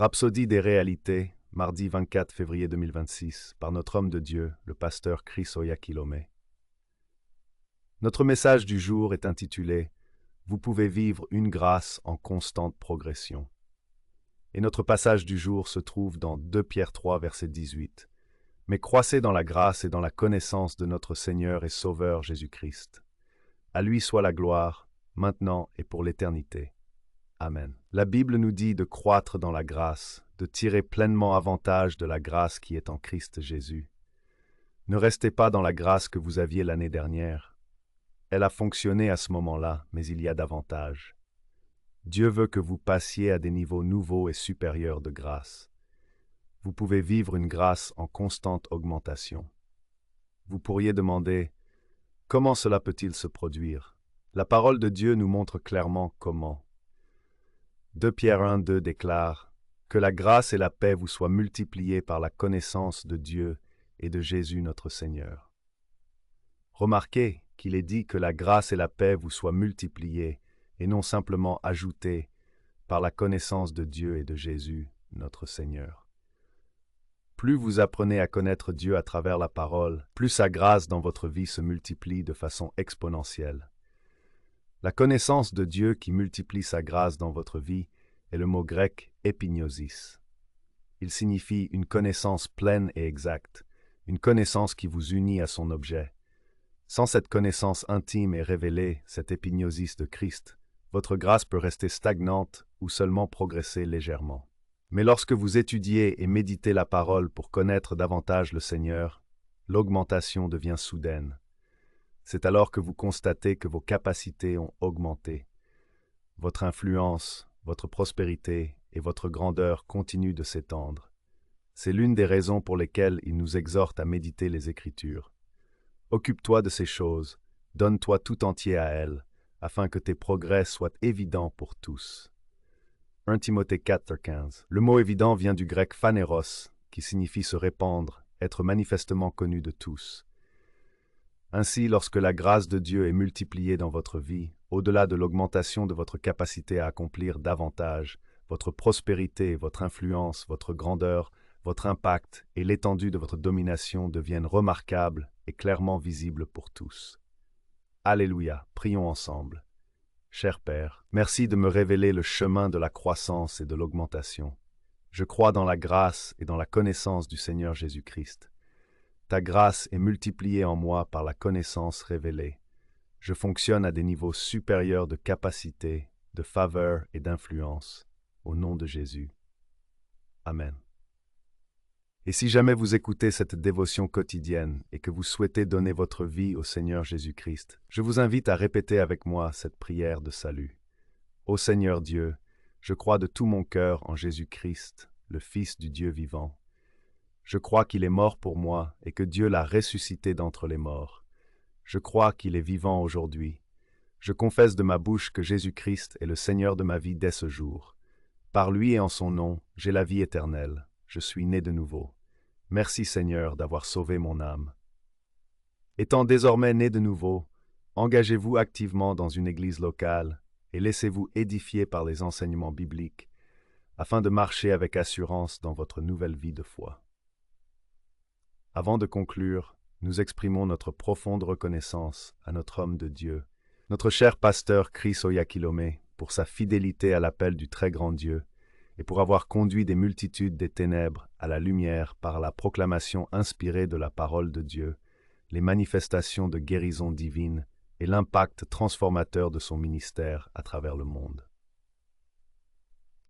Rhapsodie des réalités, mardi 24 février 2026, par notre homme de Dieu, le pasteur Chris Oyakhilome. Notre message du jour est intitulé « Vous pouvez vivre une grâce en constante progression ». Et notre passage du jour se trouve dans 2 Pierre 3, verset 18. « Mais croissez dans la grâce et dans la connaissance de notre Seigneur et Sauveur Jésus-Christ. À lui soit la gloire, maintenant et pour l'éternité. Amen. » La Bible nous dit de croître dans la grâce, de tirer pleinement avantage de la grâce qui est en Christ Jésus. Ne restez pas dans la grâce que vous aviez l'année dernière. Elle a fonctionné à ce moment-là, mais il y a davantage. Dieu veut que vous passiez à des niveaux nouveaux et supérieurs de grâce. Vous pouvez vivre une grâce en constante augmentation. Vous pourriez demander, comment cela peut-il se produire? La parole de Dieu nous montre clairement comment. 2 Pierre 1, 2 déclare « Que la grâce et la paix vous soient multipliées par la connaissance de Dieu et de Jésus notre Seigneur. » Remarquez qu'il est dit que la grâce et la paix vous soient multipliées et non simplement ajoutées par la connaissance de Dieu et de Jésus notre Seigneur. Plus vous apprenez à connaître Dieu à travers la parole, plus sa grâce dans votre vie se multiplie de façon exponentielle. La connaissance de Dieu qui multiplie sa grâce dans votre vie est le mot grec « épignosis ». Il signifie une connaissance pleine et exacte, une connaissance qui vous unit à son objet. Sans cette connaissance intime et révélée, cette épignosis de Christ, votre grâce peut rester stagnante ou seulement progresser légèrement. Mais lorsque vous étudiez et méditez la parole pour connaître davantage le Seigneur, l'augmentation devient soudaine. C'est alors que vous constatez que vos capacités ont augmenté. Votre influence, votre prospérité et votre grandeur continuent de s'étendre. C'est l'une des raisons pour lesquelles il nous exhorte à méditer les Écritures. Occupe-toi de ces choses, donne-toi tout entier à elles, afin que tes progrès soient évidents pour tous. 1 Timothée 4, 15. Le mot évident vient du grec phanéros, qui signifie se répandre, être manifestement connu de tous. Ainsi, lorsque la grâce de Dieu est multipliée dans votre vie, au-delà de l'augmentation de votre capacité à accomplir davantage, votre prospérité, votre influence, votre grandeur, votre impact et l'étendue de votre domination deviennent remarquables et clairement visibles pour tous. Alléluia, prions ensemble. Cher Père, merci de me révéler le chemin de la croissance et de l'augmentation. Je crois dans la grâce et dans la connaissance du Seigneur Jésus-Christ. Ta grâce est multipliée en moi par la connaissance révélée. Je fonctionne à des niveaux supérieurs de capacité, de faveur et d'influence. Au nom de Jésus. Amen. Et si jamais vous écoutez cette dévotion quotidienne et que vous souhaitez donner votre vie au Seigneur Jésus-Christ, je vous invite à répéter avec moi cette prière de salut. Ô Seigneur Dieu, je crois de tout mon cœur en Jésus-Christ, le Fils du Dieu vivant. Je crois qu'il est mort pour moi et que Dieu l'a ressuscité d'entre les morts. Je crois qu'il est vivant aujourd'hui. Je confesse de ma bouche que Jésus-Christ est le Seigneur de ma vie dès ce jour. Par lui et en son nom, j'ai la vie éternelle. Je suis né de nouveau. Merci Seigneur d'avoir sauvé mon âme. Étant désormais né de nouveau, engagez-vous activement dans une église locale et laissez-vous édifier par les enseignements bibliques afin de marcher avec assurance dans votre nouvelle vie de foi. Avant de conclure, nous exprimons notre profonde reconnaissance à notre homme de Dieu, notre cher pasteur Chris Oyakhilome, pour sa fidélité à l'appel du très grand Dieu et pour avoir conduit des multitudes des ténèbres à la lumière par la proclamation inspirée de la parole de Dieu, les manifestations de guérison divine et l'impact transformateur de son ministère à travers le monde.